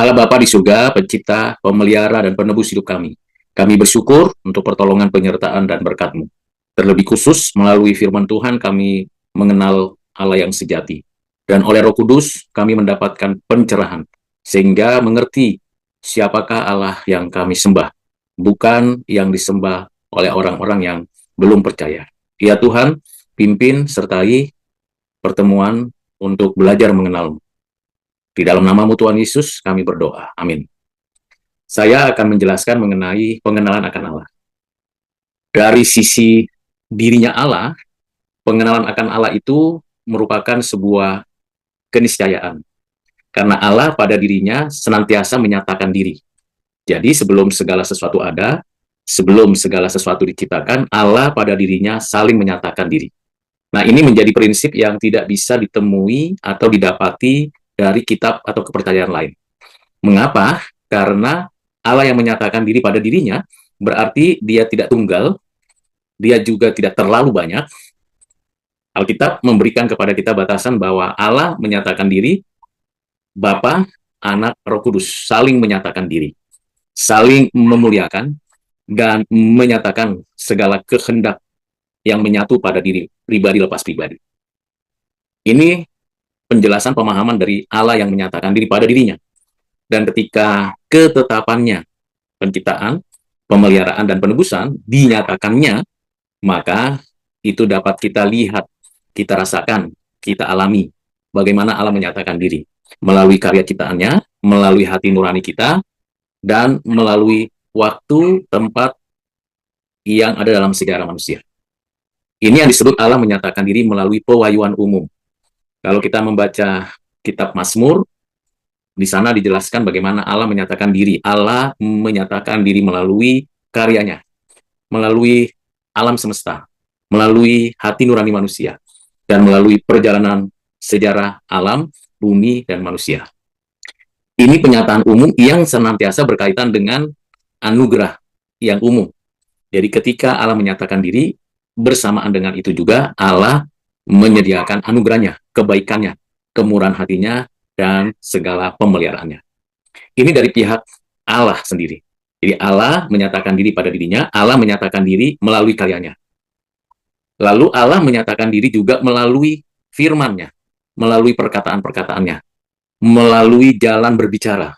Allah Bapa di surga, pencipta, pemelihara, dan penebus hidup kami. Kami bersyukur untuk pertolongan, penyertaan, dan berkat-Mu. Terlebih khusus, melalui firman Tuhan, kami mengenal Allah yang sejati. Dan oleh Roh Kudus, kami mendapatkan pencerahan, sehingga mengerti siapakah Allah yang kami sembah, bukan yang disembah oleh orang-orang yang belum percaya. Ya Tuhan, pimpin sertai pertemuan untuk belajar mengenal-Mu. Di dalam nama-Mu Tuhan Yesus, kami berdoa. Amin. Saya akan menjelaskan mengenai pengenalan akan Allah. Dari sisi dirinya Allah, pengenalan akan Allah itu merupakan sebuah keniscayaan. Karena Allah pada dirinya senantiasa menyatakan diri. Jadi sebelum segala sesuatu ada, sebelum segala sesuatu diciptakan, Allah pada dirinya saling menyatakan diri. Nah, ini menjadi prinsip yang tidak bisa ditemui atau didapati dari kitab atau kepercayaan lain. Mengapa? Karena Allah yang menyatakan diri pada dirinya berarti dia tidak tunggal, dia juga tidak terlalu banyak. Alkitab memberikan kepada kita batasan bahwa Allah menyatakan diri, Bapa, Anak, Roh Kudus, saling menyatakan diri, saling memuliakan, dan menyatakan segala kehendak yang menyatu pada diri pribadi lepas pribadi. Ini penjelasan pemahaman dari Allah yang menyatakan diri pada dirinya. Dan ketika ketetapannya, penciptaan, pemeliharaan, dan penebusan dinyatakannya, maka itu dapat kita lihat, kita rasakan, kita alami bagaimana Allah menyatakan diri melalui karya ciptaannya, melalui hati nurani kita, dan melalui waktu, tempat yang ada dalam sejarah manusia. Ini yang disebut Allah menyatakan diri melalui pewahyuan umum. Kalau kita membaca kitab Mazmur, di sana dijelaskan bagaimana Allah menyatakan diri. Allah menyatakan diri melalui karyanya, melalui alam semesta, melalui hati nurani manusia, dan melalui perjalanan sejarah alam, bumi, dan manusia. Ini penyataan umum yang senantiasa berkaitan dengan anugerah yang umum. Jadi ketika Allah menyatakan diri, bersamaan dengan itu juga Allah menyediakan anugerahnya, kebaikannya, kemurahan hatinya, dan segala pemeliharaannya. Ini dari pihak Allah sendiri. Jadi Allah menyatakan diri pada dirinya, Allah menyatakan diri melalui karyanya. Lalu Allah menyatakan diri juga melalui firman-Nya, melalui perkataan-perkataannya, melalui jalan berbicara.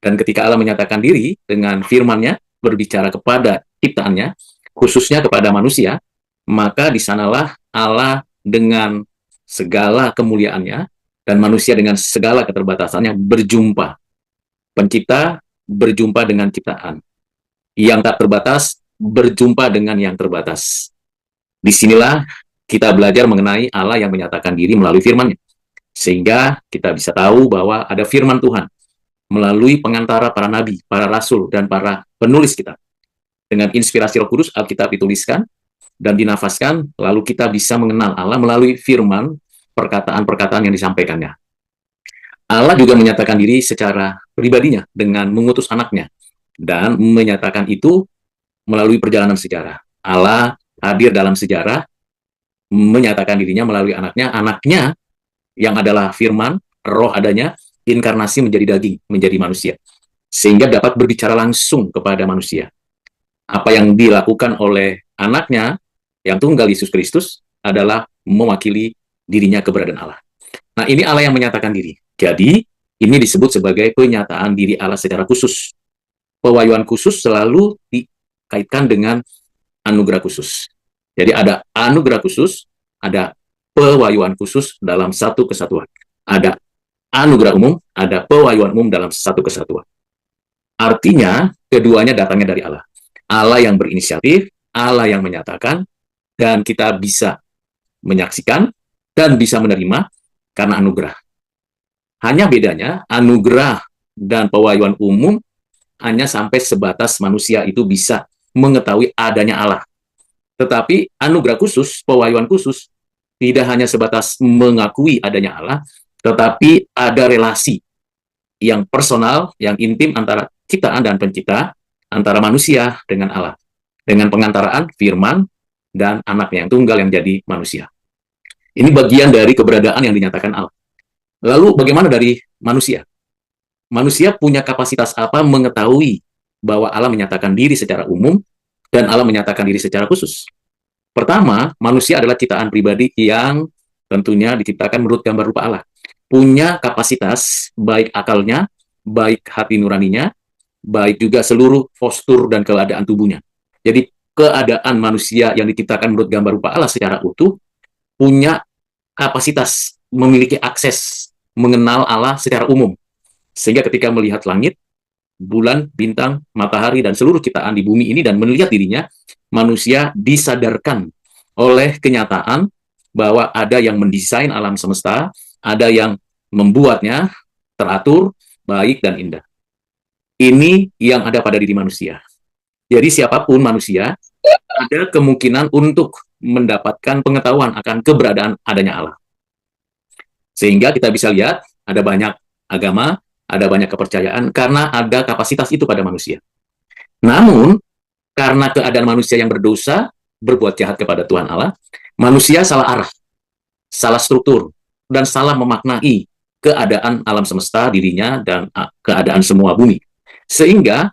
Dan ketika Allah menyatakan diri dengan firman-Nya, berbicara kepada ciptaannya, khususnya kepada manusia, maka di sanalah Allah dengan segala kemuliaannya dan manusia dengan segala keterbatasannya berjumpa. Pencipta berjumpa dengan ciptaan. Yang tak terbatas berjumpa dengan yang terbatas. Disinilah kita belajar mengenai Allah yang menyatakan diri melalui firman-Nya. Sehingga kita bisa tahu bahwa ada firman Tuhan melalui pengantara para nabi, para rasul, dan para penulis kita. Dengan inspirasi Roh Kudus, Alkitab dituliskan dan dinafaskan, lalu kita bisa mengenal Allah melalui firman, perkataan-perkataan yang disampaikannya. Allah juga menyatakan diri secara pribadinya dengan mengutus anaknya, dan menyatakan itu melalui perjalanan sejarah. Allah hadir dalam sejarah, menyatakan dirinya melalui anaknya, anaknya yang adalah firman, roh adanya, inkarnasi menjadi daging, menjadi manusia. Sehingga dapat berbicara langsung kepada manusia. Apa yang dilakukan oleh anaknya, yang tunggal Yesus Kristus, adalah mewakili dirinya keberadaan Allah. Nah, ini Allah yang menyatakan diri. Jadi, ini disebut sebagai penyataan diri Allah secara khusus. Pewahyuan khusus selalu dikaitkan dengan anugerah khusus. Jadi ada anugerah khusus, ada pewahyuan khusus dalam satu kesatuan. Ada anugerah umum, ada pewahyuan umum dalam satu kesatuan. Artinya, keduanya datangnya dari Allah. Allah yang berinisiatif, Allah yang menyatakan, dan kita bisa menyaksikan dan bisa menerima karena anugerah. Hanya bedanya, anugerah dan pewahyuan umum hanya sampai sebatas manusia itu bisa mengetahui adanya Allah. Tetapi anugerah khusus, pewahyuan khusus, tidak hanya sebatas mengakui adanya Allah, tetapi ada relasi yang personal, yang intim antara ciptaan dan pencipta, antara manusia dengan Allah. Dengan pengantaraan firman dan anaknya yang tunggal yang jadi manusia. Ini bagian dari keberadaan yang dinyatakan Allah. Lalu bagaimana dari manusia? manusia punya kapasitas apa mengetahui bahwa Allah menyatakan diri secara umum dan Allah menyatakan diri secara khusus? Pertama, manusia adalah ciptaan pribadi yang tentunya diciptakan menurut gambar rupa Allah. Punya kapasitas, baik akalnya, baik hati nuraninya, baik juga seluruh postur dan keadaan tubuhnya. Jadi, keadaan manusia yang diciptakan menurut gambar rupa Allah secara utuh, punya kapasitas, memiliki akses, mengenal Allah secara umum. Sehingga ketika melihat langit, bulan, bintang, matahari, dan seluruh ciptaan di bumi ini dan melihat dirinya, manusia disadarkan oleh kenyataan bahwa ada yang mendesain alam semesta, ada yang membuatnya teratur, baik, dan indah. Ini yang ada pada diri manusia. Jadi siapapun manusia, ada kemungkinan untuk mendapatkan pengetahuan akan keberadaan adanya Allah. Sehingga kita bisa lihat, ada banyak agama, ada banyak kepercayaan, karena ada kapasitas itu pada manusia. Namun, karena keadaan manusia yang berdosa, berbuat jahat kepada Tuhan Allah, manusia salah arah, salah struktur, dan salah memaknai keadaan alam semesta, dirinya, dan keadaan semua bumi. Sehingga,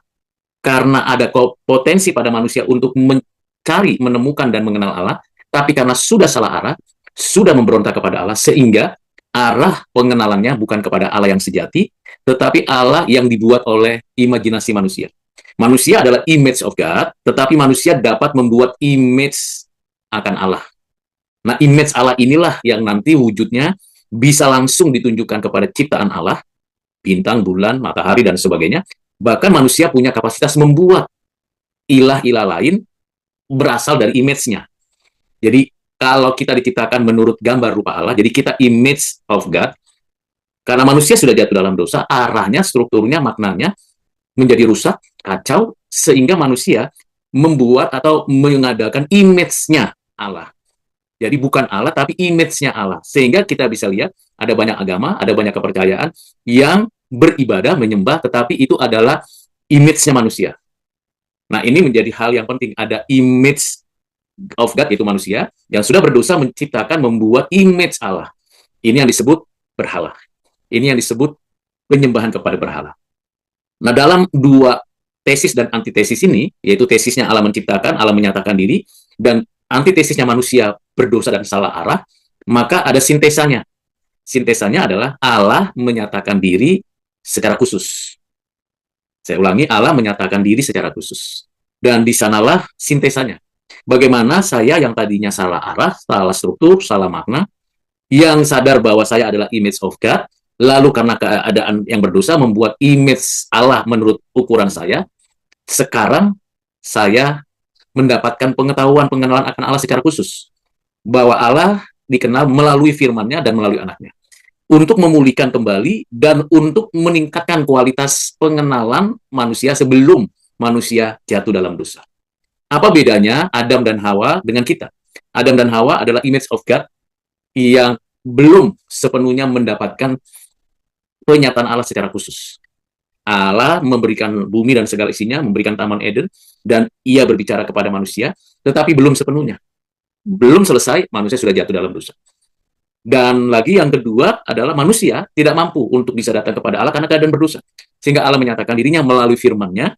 karena ada potensi pada manusia untuk mencari, menemukan, dan mengenal Allah, tapi karena sudah salah arah, sudah memberontak kepada Allah, sehingga arah pengenalannya bukan kepada Allah yang sejati, tetapi Allah yang dibuat oleh imajinasi manusia. Manusia adalah image of God, tetapi manusia dapat membuat image akan Allah. Nah, image Allah inilah yang nanti wujudnya bisa langsung ditunjukkan kepada ciptaan Allah, bintang, bulan, matahari, dan sebagainya. Bahkan manusia punya kapasitas membuat ilah-ilah lain berasal dari image-nya. Jadi, kalau kita diciptakan menurut gambar rupa Allah, jadi kita image of God, karena manusia sudah jatuh dalam dosa, arahnya, strukturnya, maknanya menjadi rusak, kacau, sehingga manusia membuat atau mengadakan image-nya Allah. Jadi bukan Allah, tapi image-nya Allah. Sehingga kita bisa lihat, ada banyak agama, ada banyak kepercayaan yang beribadah, menyembah, tetapi itu adalah image-nya manusia. Nah, ini menjadi hal yang penting. Ada image of God, yaitu manusia, yang sudah berdosa menciptakan, membuat image Allah. Ini yang disebut berhala. Ini yang disebut penyembahan kepada berhala. Nah, dalam dua tesis dan antitesis ini, yaitu tesisnya Allah menciptakan, Allah menyatakan diri, dan antitesisnya manusia berdosa dan salah arah, maka ada sintesanya. Sintesanya adalah Allah menyatakan diri secara khusus. Saya ulangi, Allah menyatakan diri secara khusus. Dan di sanalah sintesanya. Bagaimana saya yang tadinya salah arah, salah struktur, salah makna, yang sadar bahwa saya adalah image of God, lalu karena keadaan yang berdosa membuat image Allah menurut ukuran saya, sekarang saya mendapatkan pengetahuan, pengenalan akan Allah secara khusus. Bahwa Allah dikenal melalui firman-Nya dan melalui anaknya. Untuk memulihkan kembali dan untuk meningkatkan kualitas pengenalan manusia sebelum manusia jatuh dalam dosa. Apa bedanya Adam dan Hawa dengan kita? Adam dan Hawa adalah image of God yang belum sepenuhnya mendapatkan penyataan Allah secara khusus. Allah memberikan bumi dan segala isinya, memberikan Taman Eden, dan ia berbicara kepada manusia, tetapi belum sepenuhnya. Belum selesai, manusia sudah jatuh dalam dosa. Dan lagi yang kedua adalah manusia tidak mampu untuk bisa datang kepada Allah karena keadaan berdosa. Sehingga Allah menyatakan dirinya melalui firman-Nya,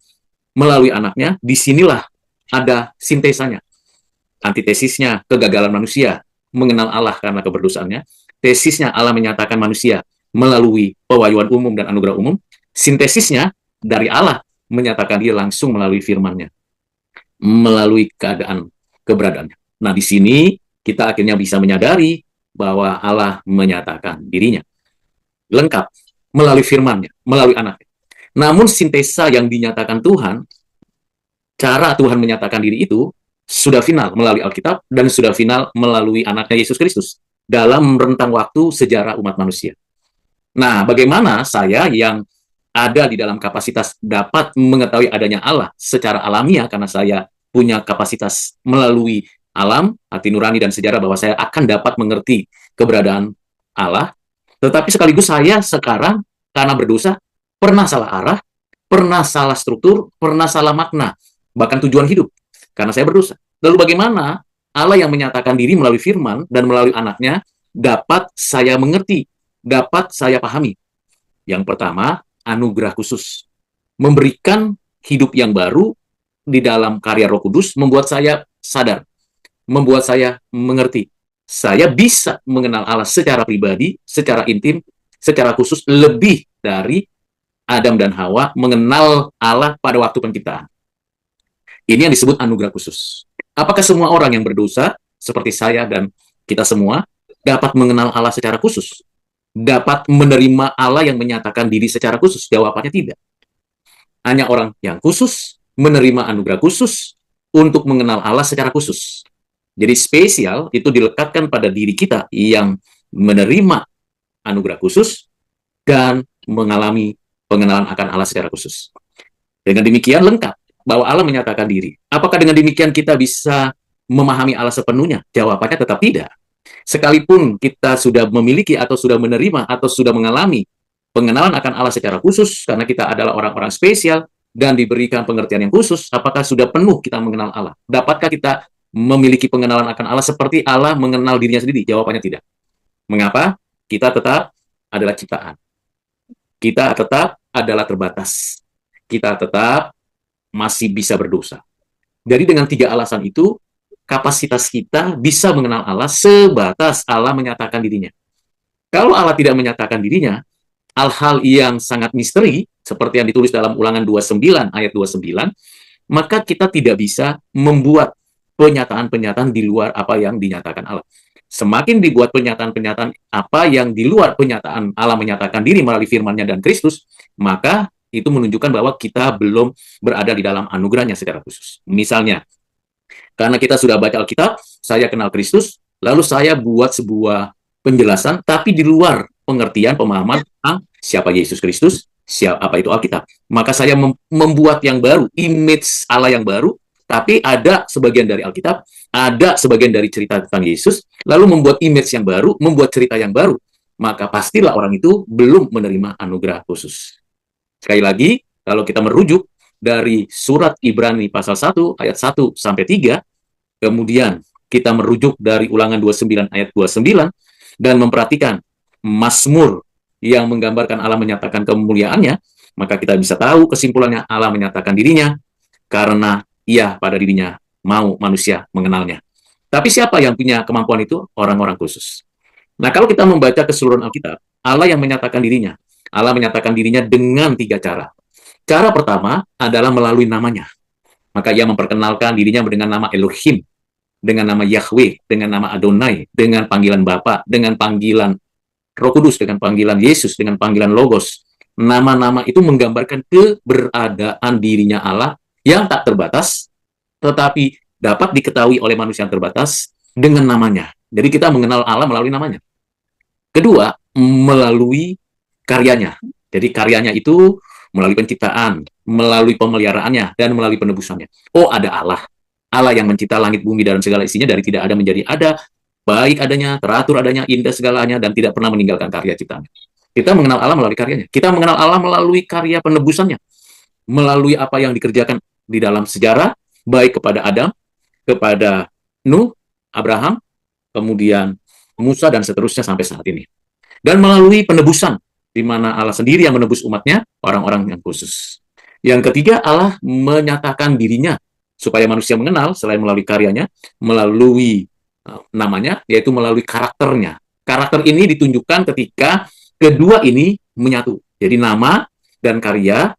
melalui anaknya, disinilah ada sintesanya. Antitesisnya, kegagalan manusia mengenal Allah karena keberdosaannya. Tesisnya, Allah menyatakan manusia melalui pewahyuan umum dan anugerah umum. Sintesisnya, dari Allah menyatakan dia langsung melalui firman-Nya, melalui keadaan keberadaannya. Nah, di sini kita akhirnya bisa menyadari bahwa Allah menyatakan dirinya lengkap melalui firman-Nya, melalui anaknya. Namun sintesa yang dinyatakan Tuhan, cara Tuhan menyatakan diri itu sudah final melalui Alkitab dan sudah final melalui anaknya Yesus Kristus dalam rentang waktu sejarah umat manusia. Nah, bagaimana saya yang ada di dalam kapasitas dapat mengetahui adanya Allah secara alamiah karena saya punya kapasitas melalui alam, hati nurani, dan sejarah bahwa saya akan dapat mengerti keberadaan Allah, tetapi sekaligus saya sekarang karena berdosa pernah salah arah, pernah salah struktur, pernah salah makna, bahkan tujuan hidup karena saya berdosa. Lalu bagaimana Allah yang menyatakan diri melalui firman dan melalui anaknya dapat saya mengerti, dapat saya pahami? Yang pertama, anugerah khusus. Memberikan hidup yang baru di dalam karya Roh Kudus membuat saya sadar, membuat saya mengerti. Saya bisa mengenal Allah secara pribadi, secara intim, secara khusus, lebih dari Adam dan Hawa mengenal Allah pada waktu penciptaan. Ini yang disebut anugerah khusus. Apakah semua orang yang berdosa, seperti saya dan kita semua, dapat mengenal Allah secara khusus? Dapat menerima Allah yang menyatakan diri secara khusus? Jawabannya tidak. Hanya orang yang khusus menerima anugerah khusus untuk mengenal Allah secara khusus. Jadi spesial itu dilekatkan pada diri kita yang menerima anugerah khusus dan mengalami pengenalan akan Allah secara khusus. Dengan demikian lengkap bahwa Allah menyatakan diri. Apakah dengan demikian kita bisa memahami Allah sepenuhnya? Jawabannya tetap tidak. Sekalipun kita sudah memiliki atau sudah menerima atau sudah mengalami pengenalan akan Allah secara khusus, karena kita adalah orang-orang spesial dan diberikan pengertian yang khusus, apakah sudah penuh kita mengenal Allah? Dapatkah kita memiliki pengenalan akan Allah seperti Allah mengenal dirinya sendiri? Jawabannya tidak. Mengapa? Kita tetap adalah ciptaan. Kita tetap adalah terbatas. Kita tetap masih bisa berdosa. Jadi dengan 3 alasan itu, kapasitas kita bisa mengenal Allah sebatas Allah menyatakan dirinya. Kalau Allah tidak menyatakan dirinya, hal-hal yang sangat misteri, seperti yang ditulis dalam Ulangan 29 ayat 29, maka kita tidak bisa membuat penyataan-penyataan di luar apa yang dinyatakan Allah. Semakin dibuat penyataan-penyataan apa yang di luar penyataan Allah menyatakan diri melalui firman-Nya dan Kristus, maka itu menunjukkan bahwa kita belum berada di dalam anugerahnya secara khusus. Misalnya, karena kita sudah baca Alkitab, saya kenal Kristus, lalu saya buat sebuah penjelasan, tapi di luar pengertian, pemahaman tentang siapa Yesus Kristus, apa itu Alkitab. Maka saya membuat yang baru, image Allah yang baru, tapi ada sebagian dari Alkitab, ada sebagian dari cerita tentang Yesus, lalu membuat image yang baru, membuat cerita yang baru, maka pastilah orang itu belum menerima anugerah khusus. Sekali lagi, kalau kita merujuk dari surat Ibrani pasal 1 ayat 1 sampai 3, kemudian kita merujuk dari Ulangan 29 ayat 29 dan memperhatikan Mazmur yang menggambarkan Allah menyatakan kemuliaannya, maka kita bisa tahu kesimpulannya Allah menyatakan dirinya karena Ia pada dirinya mau manusia mengenalnya. Tapi siapa yang punya kemampuan itu? Orang-orang khusus. Nah, kalau kita membaca keseluruhan Alkitab, Allah yang menyatakan dirinya. Allah menyatakan dirinya dengan 3 cara. Cara pertama adalah melalui namanya. Maka Ia memperkenalkan dirinya dengan nama Elohim, dengan nama Yahweh, dengan nama Adonai, dengan panggilan Bapa, dengan panggilan Roh Kudus, dengan panggilan Yesus, dengan panggilan Logos. Nama-nama itu menggambarkan keberadaan dirinya Allah yang tak terbatas, tetapi dapat diketahui oleh manusia yang terbatas dengan namanya. Jadi kita mengenal Allah melalui namanya. Kedua, melalui karyanya. Jadi karyanya itu melalui penciptaan, melalui pemeliharaannya, dan melalui penebusannya. Oh, ada Allah. Allah yang mencipta langit, bumi, dan segala isinya dari tidak ada menjadi ada, baik adanya, teratur adanya, indah segalanya, dan tidak pernah meninggalkan karya ciptaannya. Kita mengenal Allah melalui karyanya. Kita mengenal Allah melalui karya penebusannya. Melalui apa yang dikerjakan di dalam sejarah, baik kepada Adam, kepada Nuh, Abraham, kemudian Musa, dan seterusnya sampai saat ini. Dan melalui penebusan, di mana Allah sendiri yang menebus umatnya, orang-orang yang khusus. Yang ketiga, Allah menyatakan dirinya, supaya manusia mengenal, selain melalui karyanya, melalui namanya, yaitu melalui karakternya. Karakter ini ditunjukkan ketika kedua ini menyatu. Jadi nama dan karya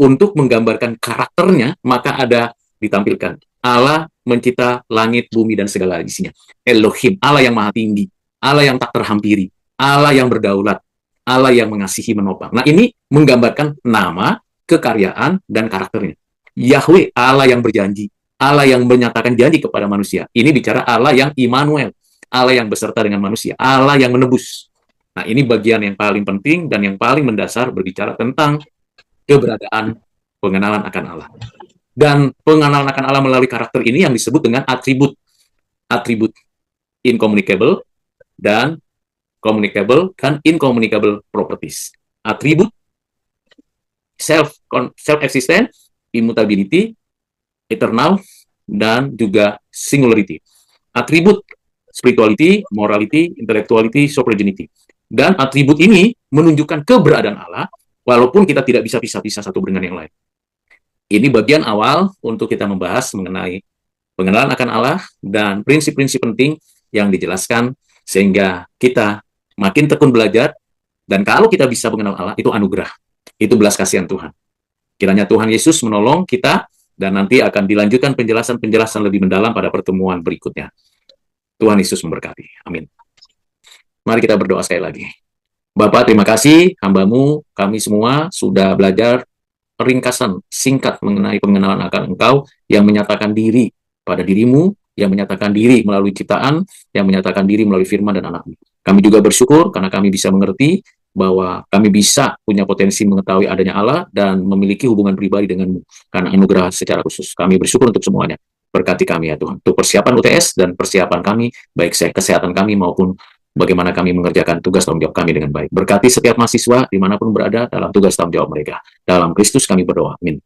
untuk menggambarkan karakternya, maka ada ditampilkan. Allah mencipta langit, bumi, dan segala isinya. Elohim, Allah yang maha tinggi, Allah yang tak terhampiri, Allah yang berdaulat, Allah yang mengasihi menopang. Nah, ini menggambarkan nama, kekaryaan, dan karakternya. Yahweh, Allah yang berjanji, Allah yang menyatakan janji kepada manusia. Ini bicara Allah yang Immanuel, Allah yang beserta dengan manusia, Allah yang menebus. Nah, ini bagian yang paling penting dan yang paling mendasar berbicara tentang keberadaan pengenalan akan Allah. Dan pengenalan akan Allah melalui karakter ini yang disebut dengan atribut. Atribut incommunicable dan communicable dan incommunicable properties. Atribut self-existent, immutability, eternal, dan juga singularity. Atribut spirituality, morality, intellectuality, sovereignty. Dan atribut ini menunjukkan keberadaan Allah walaupun kita tidak bisa pisah-pisah satu dengan yang lain. Ini bagian awal untuk kita membahas mengenai pengenalan akan Allah dan prinsip-prinsip penting yang dijelaskan sehingga kita makin tekun belajar, dan kalau kita bisa mengenal Allah, itu anugerah, itu belas kasihan Tuhan. Kiranya Tuhan Yesus menolong kita, dan nanti akan dilanjutkan penjelasan-penjelasan lebih mendalam pada pertemuan berikutnya. Tuhan Yesus memberkati. Amin. Mari kita berdoa sekali lagi. Bapak, terima kasih hamba-Mu, kami semua sudah belajar ringkasan singkat mengenai pengenalan akan Engkau yang menyatakan diri pada diri-Mu, yang menyatakan diri melalui ciptaan, yang menyatakan diri melalui firman dan anak-Mu. Kami juga bersyukur karena kami bisa mengerti bahwa kami bisa punya potensi mengetahui adanya Allah dan memiliki hubungan pribadi dengan-Mu karena anugerah secara khusus. Kami bersyukur untuk semuanya. Berkati kami ya Tuhan, untuk persiapan UTS dan persiapan kami, baik kesehatan kami maupun bagaimana kami mengerjakan tugas tanggung jawab kami dengan baik. Berkati setiap mahasiswa dimanapun berada dalam tugas tanggung jawab mereka. Dalam Kristus kami berdoa. Amin.